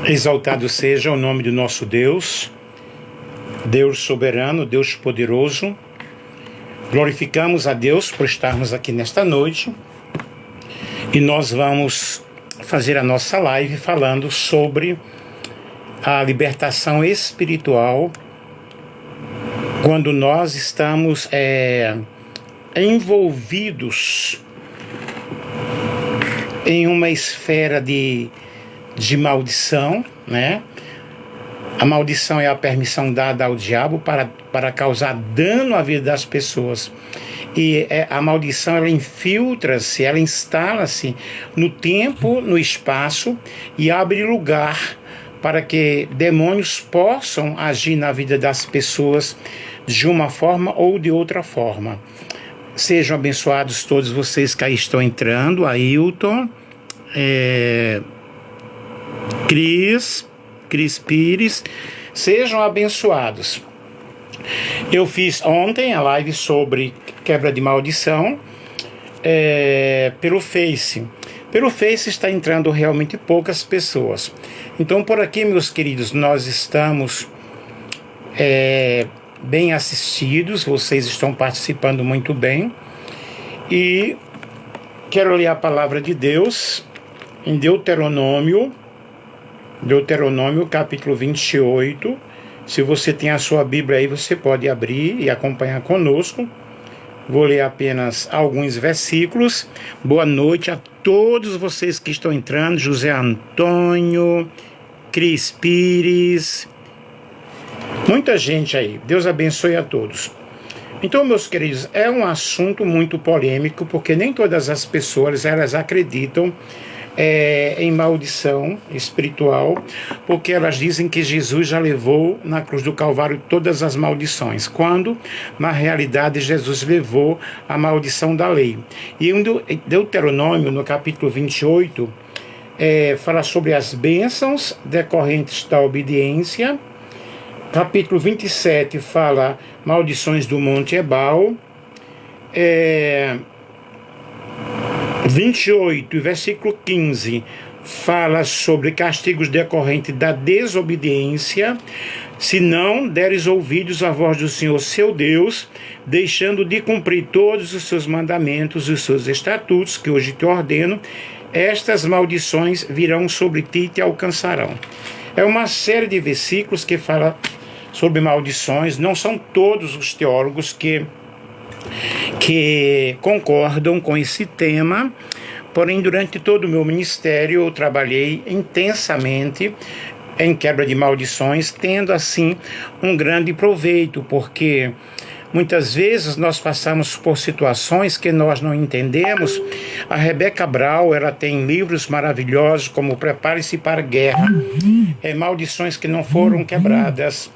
Exaltado seja o nome do nosso Deus, Deus soberano, Deus poderoso. Glorificamos a Deus por estarmos aqui nesta noite e nós vamos fazer a nossa live falando sobre a libertação espiritual quando nós estamos envolvidos em uma esfera de maldição, né? A maldição é a permissão dada ao diabo para causar dano à vida das pessoas. E a maldição, ela infiltra-se, ela instala-se no tempo, no espaço e abre lugar para que demônios possam agir na vida das pessoas de uma forma ou de outra forma. Sejam abençoados todos vocês que aí estão entrando, Ailton, Cris Pires, sejam abençoados. Eu fiz ontem a live sobre quebra de maldição pelo Face. Pelo Face está entrando realmente poucas pessoas. Então por aqui, meus queridos, nós estamos bem assistidos, vocês estão participando muito bem. E quero ler a palavra de Deus em Deuteronômio capítulo 28. Se você tem a sua Bíblia aí, você pode abrir e acompanhar conosco. Vou ler apenas alguns versículos. Boa noite a todos vocês que estão entrando. José Antônio, Cris Pires, muita gente aí. Deus abençoe a todos. Então, meus queridos, é um assunto muito polêmico, porque nem todas as pessoas elas acreditam em maldição espiritual, porque elas dizem que Jesus já levou na cruz do Calvário todas as maldições, quando na realidade Jesus levou a maldição da lei. E em Deuteronômio, no capítulo 28, fala sobre as bênçãos decorrentes da obediência. Capítulo 27 fala maldições do Monte Ebal. 28, versículo 15, fala sobre castigos decorrentes da desobediência, se não deres ouvidos à voz do Senhor seu Deus, deixando de cumprir todos os seus mandamentos e os seus estatutos, que hoje te ordeno, estas maldições virão sobre ti e te alcançarão. É uma série de versículos que fala sobre maldições. Não são todos os teólogos que concordam com esse tema, porém durante todo o meu ministério eu trabalhei intensamente em quebra de maldições, tendo assim um grande proveito, porque muitas vezes nós passamos por situações que nós não entendemos. A Rebeca Brau, ela tem livros maravilhosos como Prepare-se para a Guerra, maldições que não foram quebradas.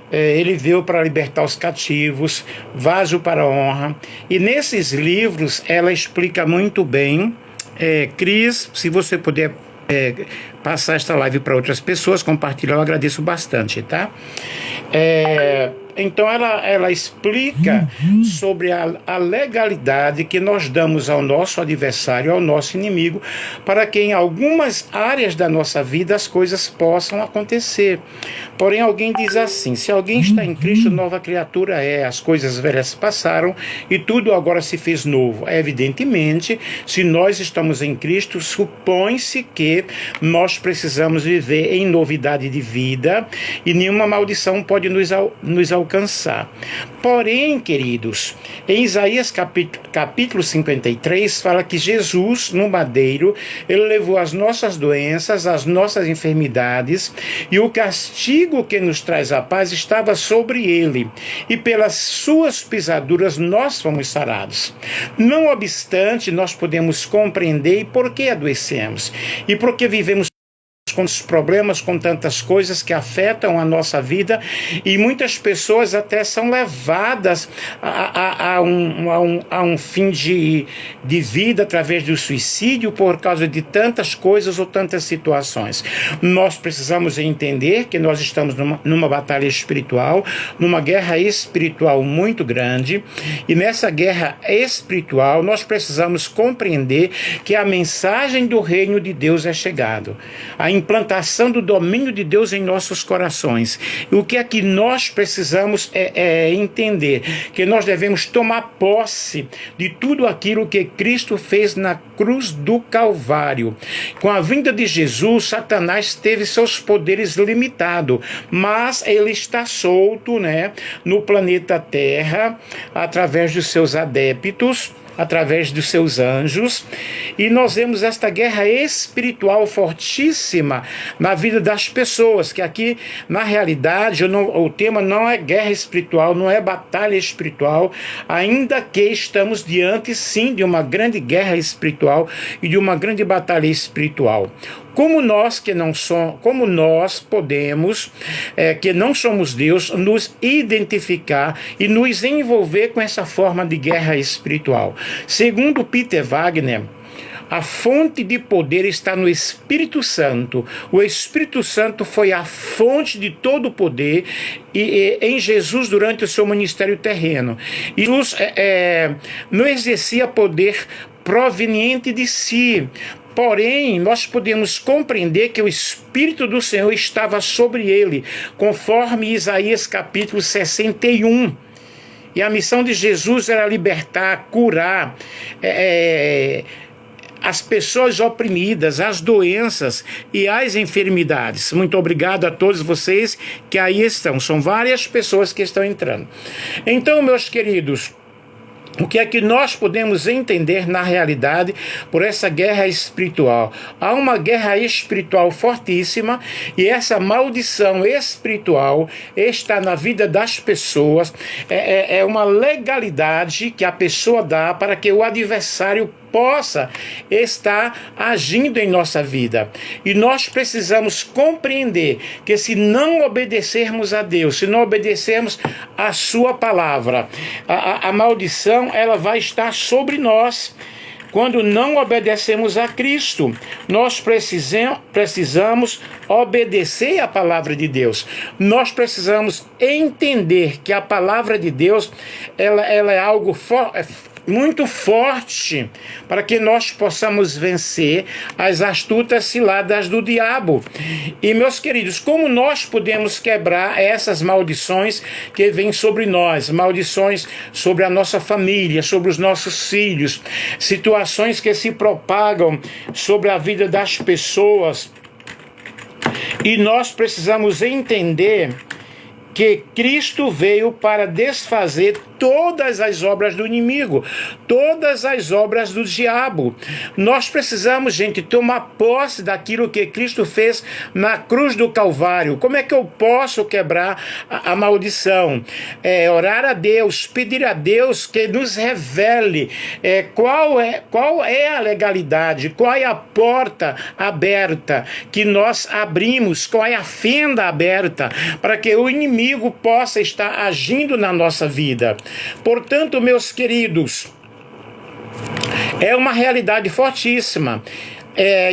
Ele veio para libertar os cativos, Vaso para a Honra. E nesses livros ela explica muito bem. Cris, se você puder passar esta live para outras pessoas, compartilhar, eu agradeço bastante, tá? Então ela explica sobre a legalidade que nós damos ao nosso adversário, ao nosso inimigo, para que em algumas áreas da nossa vida as coisas possam acontecer. Porém, alguém diz assim: se alguém está em Cristo, nova criatura as coisas velhas passaram e tudo agora se fez novo. Evidentemente, se nós estamos em Cristo, supõe-se que nós precisamos viver em novidade de vida e nenhuma maldição pode nos alcançar. Porém, queridos, em Isaías capítulo 53 fala que Jesus no madeiro, ele levou as nossas doenças, as nossas enfermidades, e o castigo que nos traz a paz estava sobre ele, e pelas suas pisaduras nós fomos sarados. Não obstante, nós podemos compreender por que adoecemos e por que vivemos com os problemas, com tantas coisas que afetam a nossa vida, e muitas pessoas até são levadas a um fim de vida através do suicídio por causa de tantas coisas ou tantas situações. Nós precisamos entender que nós estamos numa batalha espiritual, numa guerra espiritual muito grande, e nessa guerra espiritual nós precisamos compreender que a mensagem do reino de Deus é chegado. A implantação do domínio de Deus em nossos corações. E o que é que nós precisamos entender? Que nós devemos tomar posse de tudo aquilo que Cristo fez na cruz do Calvário. Com a vinda de Jesus, Satanás teve seus poderes limitados, mas ele está solto, né, no planeta Terra, através dos seus adeptos, através dos seus anjos, e nós vemos esta guerra espiritual fortíssima na vida das pessoas, que aqui, na realidade, o tema não é guerra espiritual, não é batalha espiritual, ainda que estamos diante, sim, de uma grande guerra espiritual e de uma grande batalha espiritual. Como nós podemos, que não somos Deus, nos identificar e nos envolver com essa forma de guerra espiritual? Segundo Peter Wagner, a fonte de poder está no Espírito Santo. O Espírito Santo foi a fonte de todo o poder em Jesus durante o seu ministério terreno. E Jesus não exercia poder proveniente de si. Porém, nós podemos compreender que o Espírito do Senhor estava sobre ele, conforme Isaías capítulo 61. E a missão de Jesus era libertar, curar as pessoas oprimidas, as doenças e as enfermidades. Muito obrigado a todos vocês que aí estão. São várias pessoas que estão entrando. Então, meus queridos, o que é que nós podemos entender na realidade por essa guerra espiritual? Há uma guerra espiritual fortíssima e essa maldição espiritual está na vida das pessoas. É uma legalidade que a pessoa dá para que o adversário possa estar agindo em nossa vida. E nós precisamos compreender que se não obedecermos a Deus, se não obedecermos a sua palavra, a maldição ela vai estar sobre nós. Quando não obedecemos a Cristo, nós precisamos obedecer a palavra de Deus. Nós precisamos entender que a palavra de Deus ela é algo muito forte para que nós possamos vencer as astutas ciladas do diabo. E, meus queridos, como nós podemos quebrar essas maldições que vêm sobre nós, maldições sobre a nossa família, sobre os nossos filhos, situações que se propagam sobre a vida das pessoas. E nós precisamos entender que Cristo veio para desfazer todas as obras do inimigo, todas as obras do diabo. Nós precisamos, gente, tomar posse daquilo que Cristo fez na cruz do Calvário. Como é que eu posso quebrar a maldição? Orar a Deus, pedir a Deus que nos revele qual é a legalidade, qual é a porta aberta que nós abrimos, qual é a fenda aberta para que o inimigo possa estar agindo na nossa vida. Portanto, meus queridos, é uma realidade fortíssima.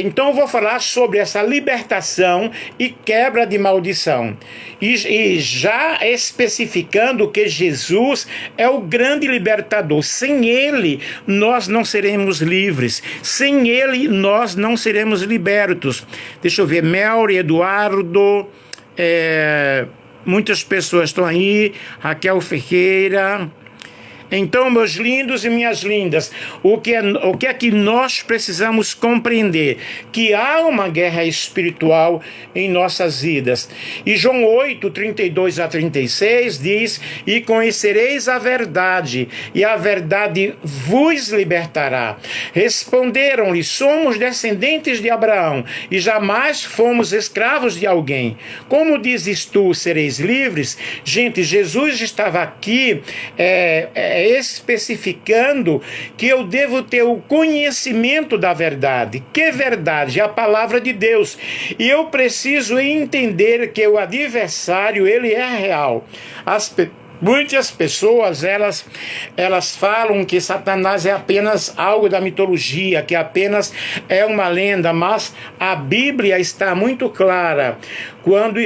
Então eu vou falar sobre essa libertação e quebra de maldição. E já especificando que Jesus é o grande libertador. Sem Ele, nós não seremos livres. Sem Ele, nós não seremos libertos. Deixa eu ver, Melri, Eduardo, muitas pessoas estão aí, Raquel Ferreira. Então, meus lindos e minhas lindas, o que é que nós precisamos compreender? Que há uma guerra espiritual em nossas vidas. E João 8, 32 a 36 diz: e conhecereis a verdade, e a verdade vos libertará. Responderam-lhe: somos descendentes de Abraão, e jamais fomos escravos de alguém. Como dizes tu, sereis livres? Gente, Jesus estava aqui especificando que eu devo ter o conhecimento da verdade. Que verdade? A palavra de Deus. E eu preciso entender que o adversário, ele é real. Muitas pessoas, elas falam que Satanás é apenas algo da mitologia, que apenas é uma lenda, mas a Bíblia está muito clara quando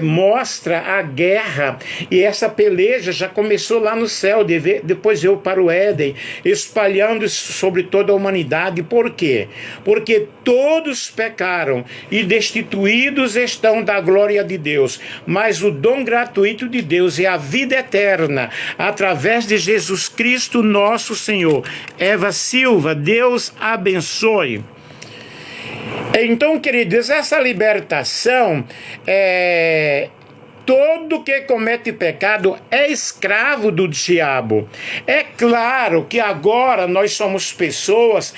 mostra a guerra, e essa peleja já começou lá no céu, depois veio para o Éden, espalhando sobre toda a humanidade. Por quê? Porque todos pecaram e destituídos estão da glória de Deus, mas o dom gratuito de Deus é a vida eterna, através de Jesus Cristo nosso Senhor. Eva Silva, Deus abençoe. Então, queridos, essa libertação todo que comete pecado é escravo do diabo. É claro que agora nós somos pessoas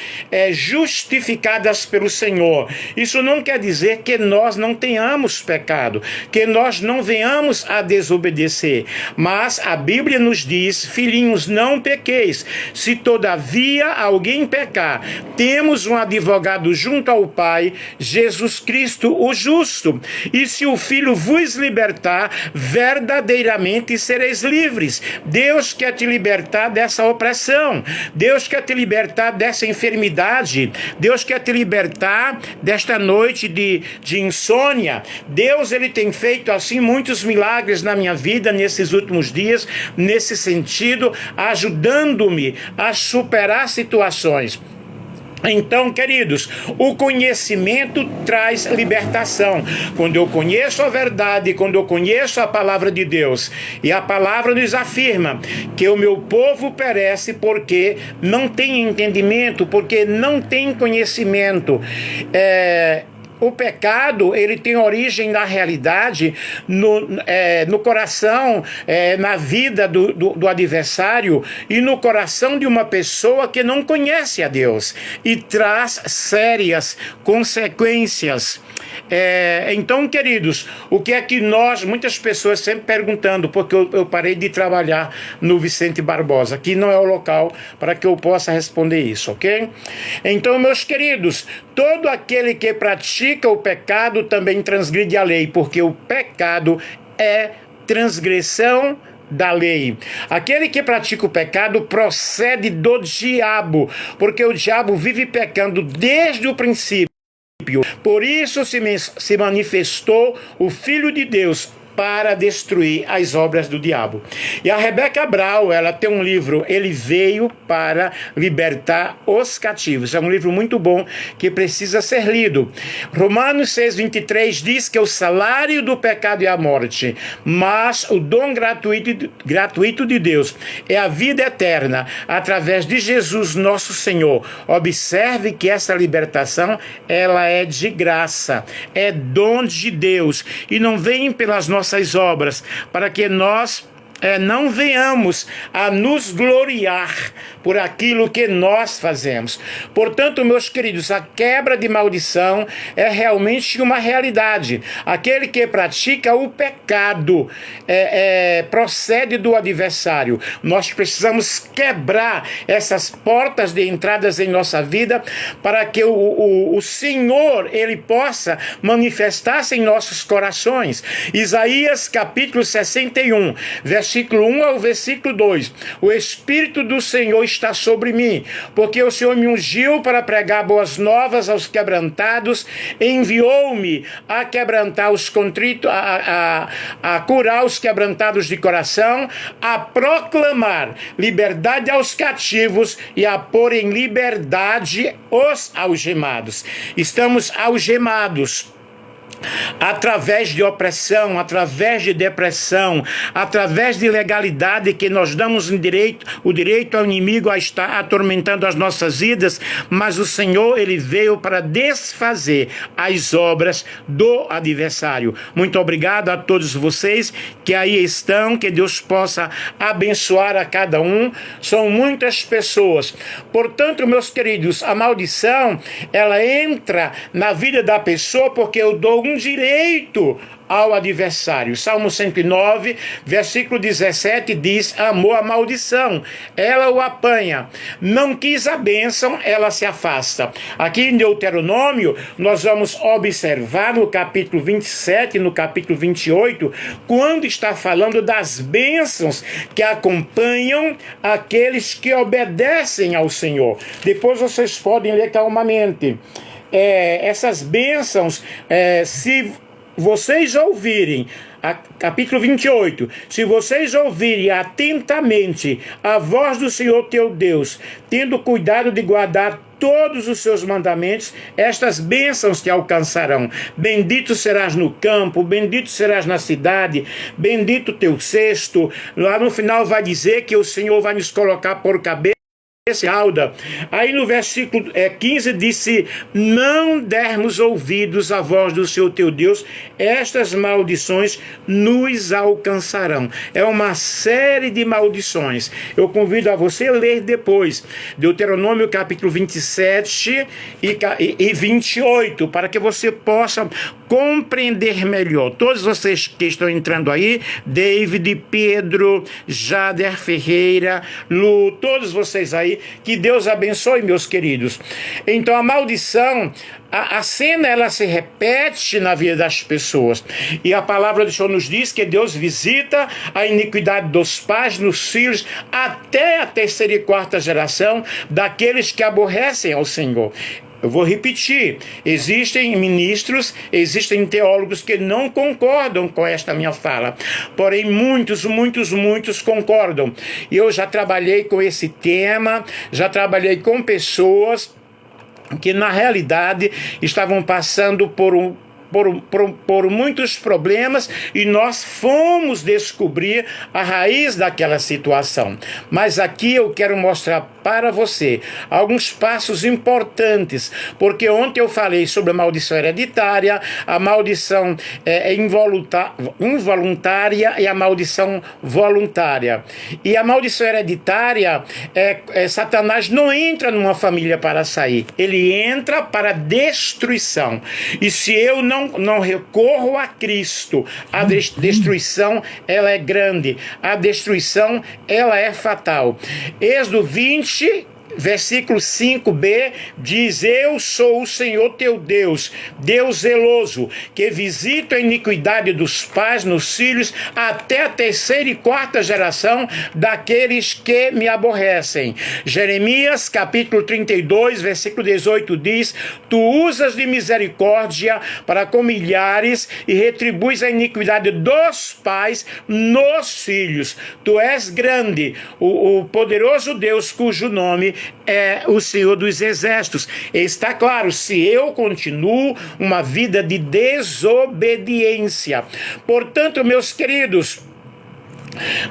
justificadas pelo Senhor. Isso não quer dizer que nós não tenhamos pecado, que nós não venhamos a desobedecer. Mas a Bíblia nos diz: filhinhos, não pequeis. Se todavia alguém pecar, temos um advogado junto ao Pai, Jesus Cristo, o justo. E se o Filho vos libertar, verdadeiramente sereis livres. Deus quer te libertar dessa opressão. Deus quer te libertar dessa enfermidade. Deus quer te libertar desta noite de insônia. Deus, ele tem feito assim muitos milagres na minha vida nesses últimos dias, nesse sentido, ajudando-me a superar situações. Então, queridos, o conhecimento traz libertação. Quando eu conheço a verdade, quando eu conheço a palavra de Deus, e a palavra nos afirma que o meu povo perece porque não tem entendimento, porque não tem conhecimento. O pecado, ele tem origem na realidade, no coração, na vida do adversário e no coração de uma pessoa que não conhece a Deus, e traz sérias consequências. Então, queridos, o que é que muitas pessoas sempre perguntando, porque eu parei de trabalhar no Vicente Barbosa, aqui não é o local para que eu possa responder isso, ok? Então, meus queridos, todo aquele que pratica o pecado também transgride a lei, porque o pecado é transgressão da lei. Aquele que pratica o pecado procede do diabo, porque o diabo vive pecando desde o princípio. Por isso se manifestou o Filho de Deus, para destruir as obras do diabo. E a Rebeca Brau, ela tem um livro, Ele Veio para Libertar os Cativos. É um livro muito bom que precisa ser lido. Romanos 6:23 diz que o salário do pecado é a morte, mas o dom gratuito de Deus é a vida eterna, através de Jesus nosso Senhor. Observe que essa libertação, ela é de graça, é dom de Deus, e não vem pelas nossas obras, para que nós não venhamos a nos gloriar por aquilo que nós fazemos. Portanto, meus queridos, a quebra de maldição é realmente uma realidade. Aquele que pratica o pecado procede do adversário. Nós precisamos quebrar essas portas de entradas em nossa vida para que o Senhor, ele possa manifestar-se em nossos corações. Isaías capítulo 61, versículo 1 ao versículo 2. O Espírito do Senhor está sobre mim, porque o Senhor me ungiu para pregar boas novas aos quebrantados, enviou-me a quebrantar os contritos, a curar os quebrantados de coração, a proclamar liberdade aos cativos e a pôr em liberdade os algemados. Estamos algemados através de opressão, através de depressão, através de ilegalidade, que nós damos o direito ao inimigo a estar atormentando as nossas vidas, mas o Senhor, ele veio para desfazer as obras do adversário. Muito obrigado a todos vocês que aí estão, que Deus possa abençoar a cada um. São muitas pessoas. Portanto, meus queridos, a maldição, ela entra na vida da pessoa porque eu dou algum direito ao adversário. Salmo 109, versículo 17 diz: amou a maldição, ela o apanha. Não quis a bênção, ela se afasta. Aqui em Deuteronômio, nós vamos observar no capítulo 27, no capítulo 28, quando está falando das bênçãos que acompanham aqueles que obedecem ao Senhor. Depois vocês podem ler calmamente. Essas bênçãos, se vocês ouvirem, capítulo 28, se vocês ouvirem atentamente a voz do Senhor teu Deus, tendo cuidado de guardar todos os seus mandamentos, estas bênçãos te alcançarão. Bendito serás no campo, bendito serás na cidade, bendito teu cesto. Lá no final vai dizer que o Senhor vai nos colocar por cabeça. Aí no versículo 15 disse: não dermos ouvidos à voz do Senhor teu Deus, estas maldições nos alcançarão. É uma série de maldições. Eu convido a você a ler depois Deuteronômio capítulo 27 e 28, para que você possa compreender melhor. Todos vocês que estão entrando aí, David, Pedro, Jader Ferreira, Lu, todos vocês aí, que Deus abençoe, meus queridos. Então a maldição, a cena, ela se repete na vida das pessoas, e a palavra do Senhor nos diz que Deus visita a iniquidade dos pais nos filhos até a terceira e quarta geração daqueles que aborrecem ao Senhor. Eu vou repetir, existem ministros, existem teólogos que não concordam com esta minha fala, porém muitos concordam. E eu já trabalhei com esse tema, já trabalhei com pessoas que na realidade estavam passando por muitos problemas, e nós fomos descobrir a raiz daquela situação. Mas aqui eu quero mostrar para você alguns passos importantes, porque ontem eu falei sobre a maldição hereditária, a maldição involuntária e a maldição voluntária. E a maldição hereditária, Satanás não entra numa família para sair, ele entra para destruição. E se eu não recorro a Cristo, a destruição, ela é grande, a destruição, ela é fatal. Êxodo 20, versículo 5b diz: eu sou o Senhor teu Deus, Deus zeloso, que visito a iniquidade dos pais nos filhos até a terceira e quarta geração daqueles que me aborrecem. Jeremias capítulo 32, versículo 18 diz: tu usas de misericórdia para com milhares e retribuis a iniquidade dos pais nos filhos. Tu és grande, o poderoso Deus cujo nome é o Senhor dos Exércitos. Está claro, se eu continuo uma vida de desobediência. Portanto, meus queridos,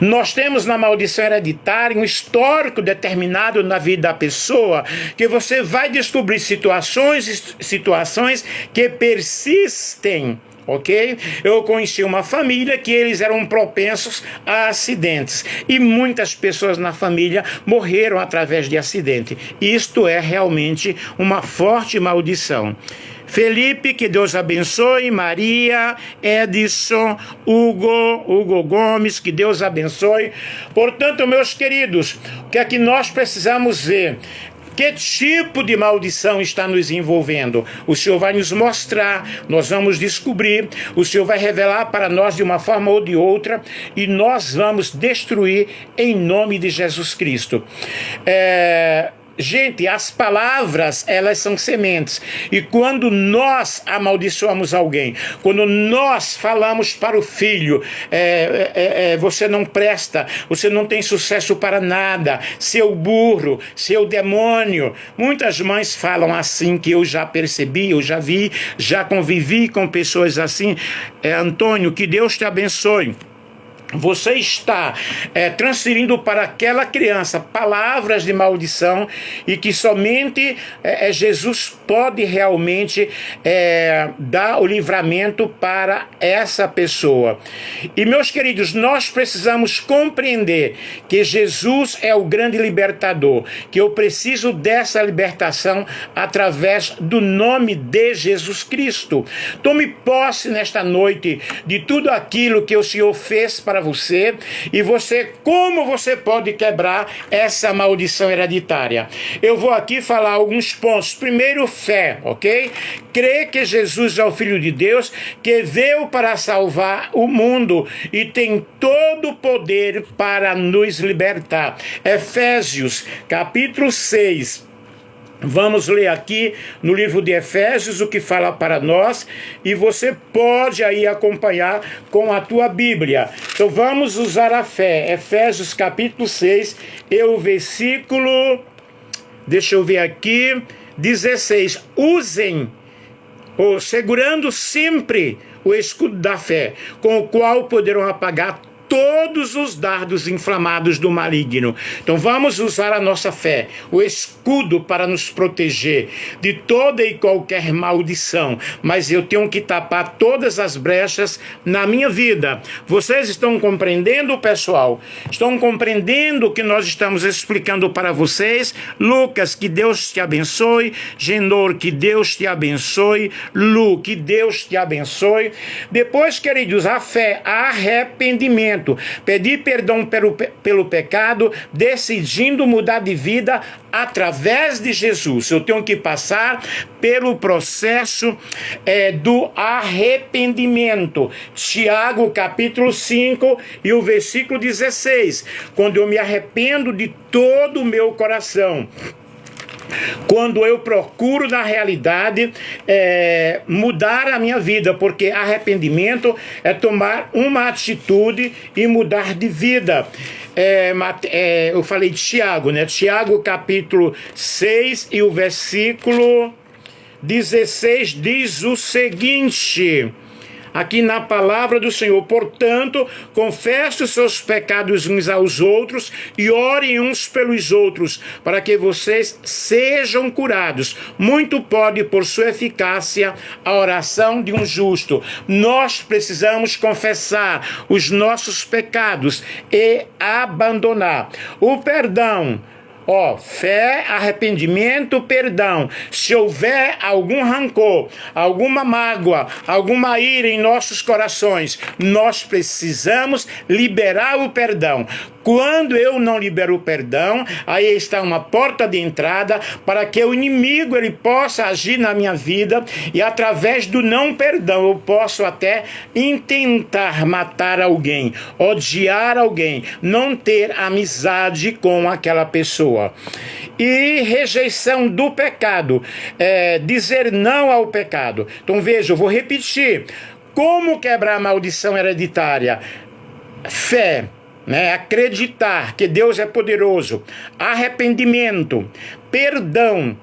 nós temos na maldição hereditária um histórico determinado na vida da pessoa, que você vai descobrir situações que persistem. Ok? Eu conheci uma família que eles eram propensos a acidentes, e muitas pessoas na família morreram através de acidente. Isto é realmente uma forte maldição. Felipe, que Deus abençoe. Maria, Edson, Hugo Gomes, que Deus abençoe. Portanto, meus queridos, o que é que nós precisamos ver? Que tipo de maldição está nos envolvendo? O Senhor vai nos mostrar, nós vamos descobrir, o Senhor vai revelar para nós de uma forma ou de outra, e nós vamos destruir em nome de Jesus Cristo. Gente, as palavras, elas são sementes, e quando nós amaldiçoamos alguém, quando nós falamos para o filho, você não presta, você não tem sucesso para nada, seu burro, seu demônio, muitas mães falam assim, que eu já percebi, eu já vi, já convivi com pessoas assim. Antônio, que Deus te abençoe. você está transferindo para aquela criança palavras de maldição e que somente Jesus pode realmente dar o livramento para essa pessoa. E, meus queridos, nós precisamos compreender que Jesus é o grande libertador, que eu preciso dessa libertação através do nome de Jesus Cristo. Tome posse nesta noite de tudo aquilo que o Senhor fez para você, e como você pode quebrar essa maldição hereditária. Eu vou aqui falar alguns pontos. Primeiro, fé, ok? Crê que Jesus é o Filho de Deus, que veio para salvar o mundo e tem todo o poder para nos libertar. Efésios, capítulo 6. Vamos ler aqui no livro de Efésios o que fala para nós, e você pode aí acompanhar com a tua Bíblia. Então vamos usar a fé. Efésios capítulo 6 e o versículo, deixa eu ver aqui, 16. Usem, segurando sempre o escudo da fé, com o qual poderão apagar todos os dardos inflamados do maligno. Então vamos usar a nossa fé, o escudo, para nos proteger de toda e qualquer maldição. Mas eu tenho que tapar todas as brechas na minha vida. Vocês estão compreendendo, pessoal? Estão compreendendo o que nós estamos explicando para vocês? Lucas, que Deus te abençoe. Genor, que Deus te abençoe. Lu, que Deus te abençoe. Depois, queridos, a fé, arrependimento. Pedir perdão pelo pecado, decidindo mudar de vida através de Jesus. Eu tenho que passar pelo processo do arrependimento. Tiago, capítulo 5 e o versículo 16. Quando eu me arrependo de todo o meu coração. Quando eu procuro, na realidade, mudar a minha vida, porque arrependimento é tomar uma atitude e mudar de vida. Eu falei de Tiago, né? Tiago, capítulo 6 e o versículo 16 diz o seguinte... Aqui na palavra do Senhor: portanto, confesse os seus pecados uns aos outros e orem uns pelos outros, para que vocês sejam curados. Muito pode, por sua eficácia, a oração de um justo. Nós precisamos confessar os nossos pecados e abandonar. O perdão, fé, arrependimento, perdão. Se houver algum rancor, alguma mágoa, alguma ira em nossos corações, nós precisamos liberar o perdão. Quando eu não libero o perdão, aí está uma porta de entrada para que o inimigo ele possa agir na minha vida, e através do não perdão eu posso até intentar matar alguém, odiar alguém, não ter amizade com aquela pessoa. E rejeição do pecado, dizer não ao pecado. Então veja, eu vou repetir. Como quebrar a maldição hereditária? Fé. Acreditar que Deus é poderoso, arrependimento, perdão,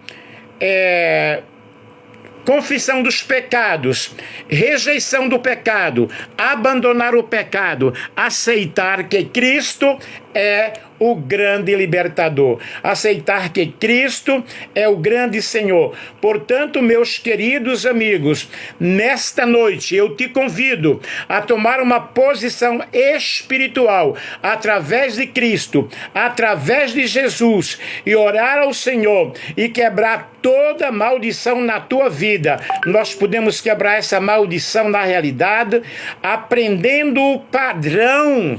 confissão dos pecados, rejeição do pecado, abandonar o pecado, aceitar que Cristo é o grande libertador, aceitar que Cristo é o grande Senhor. Portanto, meus queridos amigos, nesta noite eu te convido a tomar uma posição espiritual através de Cristo, através de Jesus, e orar ao Senhor e quebrar toda maldição na tua vida. Nós podemos quebrar essa maldição na realidade, aprendendo o padrão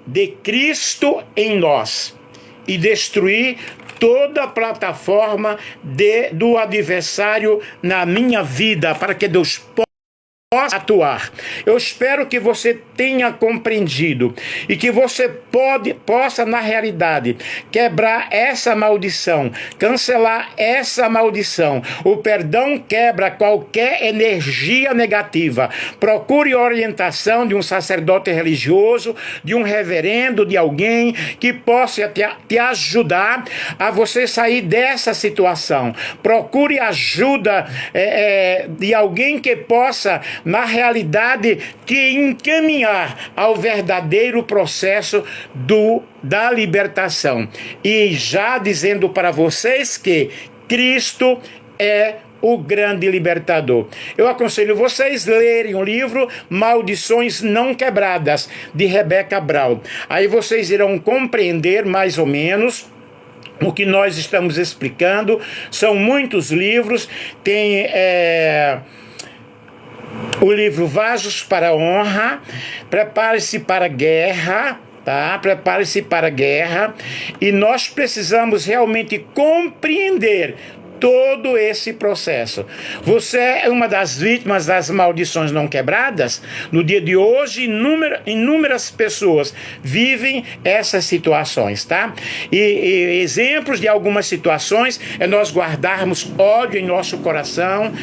de Cristo em nós e destruir toda a plataforma do adversário na minha vida, para que Deus possa atuar. Eu espero que você tenha compreendido e que você possa, na realidade, quebrar essa maldição, cancelar essa maldição. O perdão quebra qualquer energia negativa. Procure orientação de um sacerdote religioso, de um reverendo, de alguém que possa te ajudar a você sair dessa situação. Procure ajuda de alguém que possa na realidade, te encaminhar ao verdadeiro processo da libertação. E já dizendo para vocês que Cristo é o grande libertador. Eu aconselho vocês lerem o livro Maldições Não Quebradas, de Rebecca Brown. Aí vocês irão compreender mais ou menos o que nós estamos explicando. São muitos livros. Tem o livro Vasos para a Honra, Prepare-se para a Guerra, tá? Prepare-se para a guerra. E nós precisamos realmente compreender todo esse processo. Você é uma das vítimas das maldições não quebradas? No dia de hoje, inúmeras pessoas vivem essas situações, tá? E exemplos de algumas situações é nós guardarmos ódio em nosso coração,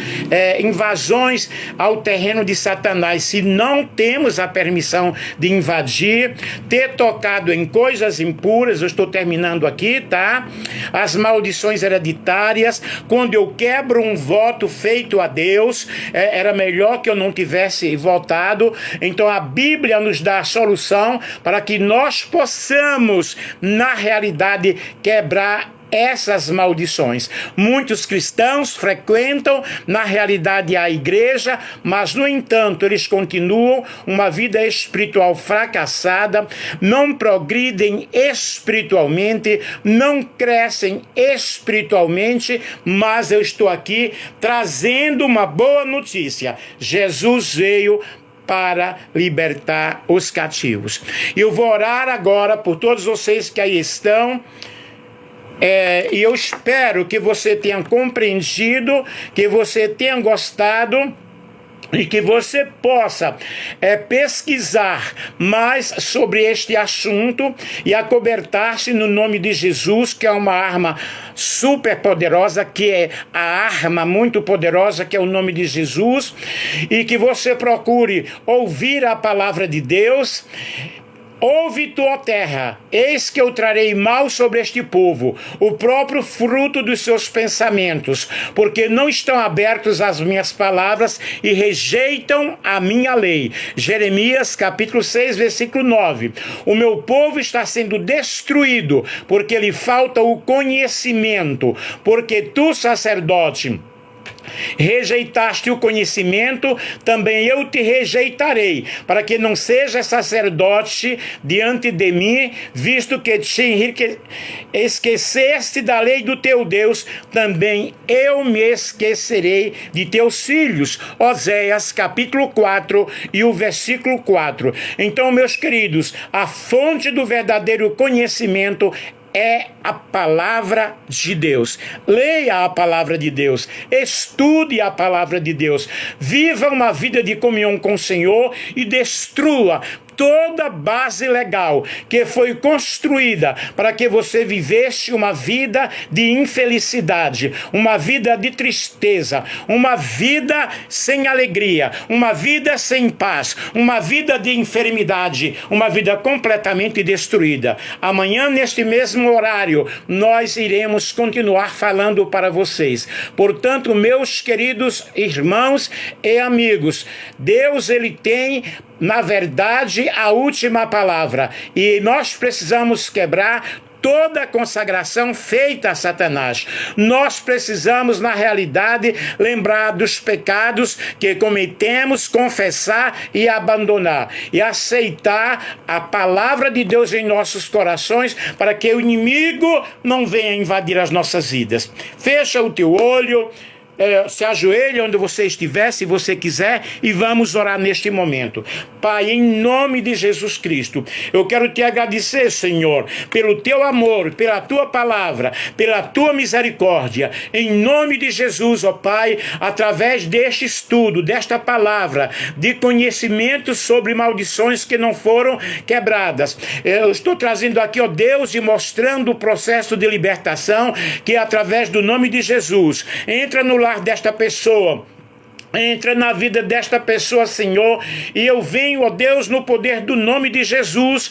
invasões ao terreno de Satanás, se não temos a permissão de invadir, ter tocado em coisas impuras. Eu estou terminando aqui, tá? As maldições hereditárias, quando eu quebro um voto feito a Deus, era melhor que eu não tivesse votado. Então a Bíblia nos dá a solução para que nós possamos, na realidade, quebrar essas maldições. Muitos cristãos frequentam, na realidade, a igreja, mas, no entanto, eles continuam uma vida espiritual fracassada, não progridem espiritualmente, não crescem espiritualmente, mas eu estou aqui trazendo uma boa notícia. Jesus veio para libertar os cativos. Eu vou orar agora por todos vocês que aí estão. E eu espero que você tenha compreendido, que você tenha gostado e que você possa pesquisar mais sobre este assunto e acobertar-se no nome de Jesus, que é uma arma super poderosa, que é a arma muito poderosa, que é o nome de Jesus, e que você procure ouvir a palavra de Deus. Ouve tu, ó terra, eis que eu trarei mal sobre este povo, o próprio fruto dos seus pensamentos, porque não estão abertos às minhas palavras e rejeitam a minha lei. Jeremias capítulo 6, versículo 9. O meu povo está sendo destruído, porque lhe falta o conhecimento, porque tu, sacerdote, rejeitaste o conhecimento, também eu te rejeitarei, para que não sejas sacerdote diante de mim, visto que te esqueceste da lei do teu Deus, também eu me esquecerei de teus filhos. Oséias capítulo 4 e o versículo 4. Então, meus queridos, a fonte do verdadeiro conhecimento é a palavra de Deus. Leia a palavra de Deus, estude a palavra de Deus, viva uma vida de comunhão com o Senhor e destrua toda base legal que foi construída para que você vivesse uma vida de infelicidade, uma vida de tristeza, uma vida sem alegria, uma vida sem paz, uma vida de enfermidade, uma vida completamente destruída. Amanhã, neste mesmo horário, nós iremos continuar falando para vocês. Portanto, meus queridos irmãos e amigos, Deus, ele tem, na verdade, a última palavra, e nós precisamos quebrar toda a consagração feita a Satanás. Nós precisamos, na realidade, lembrar dos pecados que cometemos, confessar e abandonar, e aceitar a palavra de Deus em nossos corações, para que o inimigo não venha invadir as nossas vidas. Fecha o teu olho, se ajoelhe onde você estiver, se você quiser, e vamos orar neste momento. Pai, em nome de Jesus Cristo, eu quero te agradecer, Senhor, pelo teu amor, pela tua palavra, pela tua misericórdia. Em nome de Jesus, ó Pai, através deste estudo, desta palavra, de conhecimento sobre maldições que não foram quebradas, eu estou trazendo aqui, ó Deus, e mostrando o processo de libertação, que através do nome de Jesus entra no lar desta pessoa, Entra na vida desta pessoa, Senhor, e eu venho, ó Deus, no poder do nome de Jesus,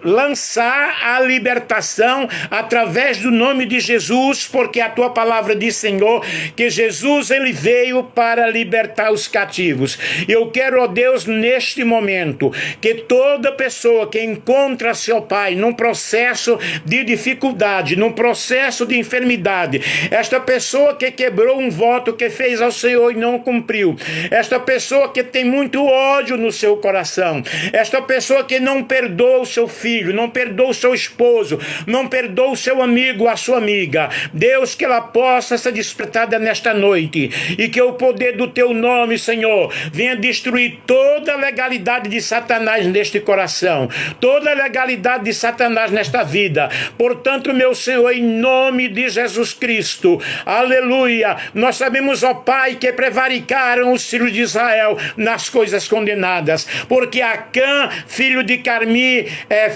lançar a libertação através do nome de Jesus, porque a tua palavra diz, Senhor, que Jesus, ele veio para libertar os cativos. Eu quero, ó Deus, neste momento, que toda pessoa que encontra seu Pai num processo de dificuldade, num processo de enfermidade, esta pessoa que quebrou um voto que fez ao Senhor e não cumpriu, esta pessoa que tem muito ódio no seu coração, esta pessoa que não perdoa o seu filho, não perdoa o seu esposo, não perdoa o seu amigo, a sua amiga, Deus, que ela possa ser despertada nesta noite, e que o poder do teu nome, Senhor, venha destruir toda a legalidade de Satanás neste coração, toda a legalidade de Satanás nesta vida. Portanto, meu Senhor, em nome de Jesus Cristo, aleluia, nós sabemos, ó Pai, que prevaricaram os filhos de Israel nas coisas condenadas, porque Acã, filho de Carmi,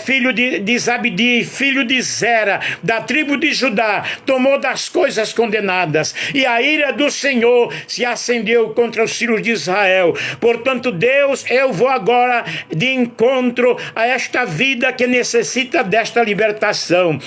filho de Zabdi, filho de Zera, da tribo de Judá, tomou das coisas condenadas, e a ira do Senhor se acendeu contra os filhos de Israel. Portanto, Deus, eu vou agora de encontro a esta vida que necessita desta libertação,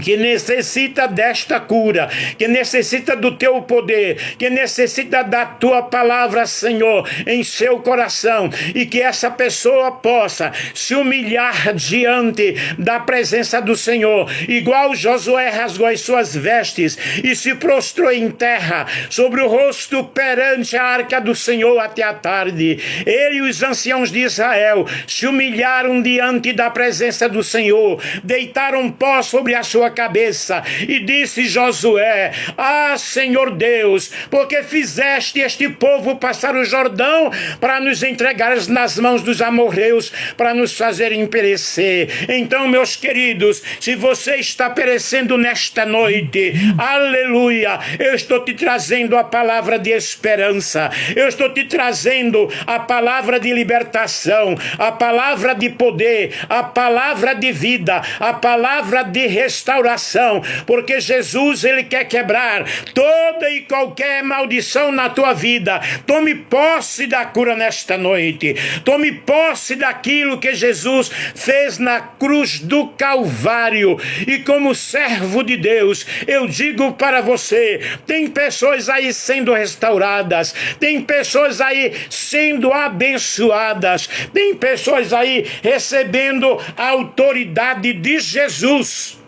que necessita desta cura, que necessita do teu poder, que necessita da tua palavra, Senhor, em seu coração, e que essa pessoa possa se humilhar diante da presença do Senhor, igual Josué rasgou as suas vestes e se prostrou em terra sobre o rosto perante a arca do Senhor até a tarde. Ele e os anciãos de Israel se humilharam diante da presença do Senhor, deitaram pó sobre a sua cabeça, e disse Josué: ah, Senhor Deus, porque fizeste este povo passar o Jordão para nos entregares nas mãos dos amorreus, para nos fazerem perecer. Então, meus queridos, se você está perecendo nesta noite, aleluia, eu estou te trazendo a palavra de esperança, eu estou te trazendo a palavra de libertação, a palavra de poder, a palavra de vida, a palavra de restauração, porque Jesus, ele quer quebrar toda e qualquer maldição na tua vida. Tome posse da cura nesta noite, tome posse daquilo que Jesus fez na cruz do Calvário, e como servo de Deus, eu digo para você, tem pessoas aí sendo restauradas, tem pessoas aí sendo abençoadas, tem pessoas aí recebendo a autoridade de Jesus.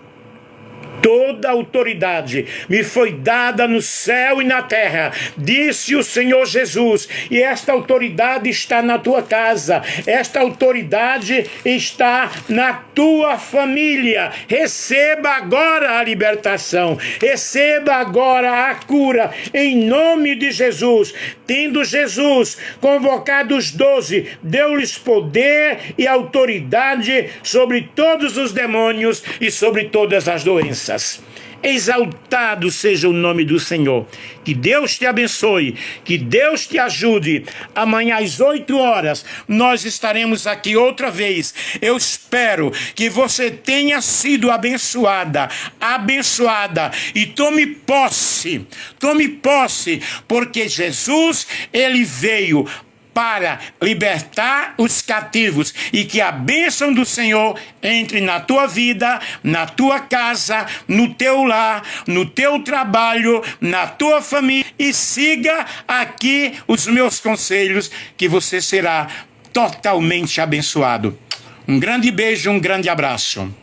Toda autoridade me foi dada no céu e na terra, disse o Senhor Jesus, e esta autoridade está na tua casa, esta autoridade está na tua família. Receba agora a libertação, receba agora a cura, em nome de Jesus. Tendo Jesus convocado os 12, deu-lhes poder e autoridade sobre todos os demônios e sobre todas as doenças. Exaltado seja o nome do Senhor. Que Deus te abençoe, que Deus te ajude. Amanhã às 8 horas nós estaremos aqui outra vez. Eu espero que você tenha sido abençoada, e tome posse, porque Jesus, ele veio para libertar os cativos, e que a bênção do Senhor entre na tua vida, na tua casa, no teu lar, no teu trabalho, na tua família, e siga aqui os meus conselhos, que você será totalmente abençoado. Um grande beijo, um grande abraço.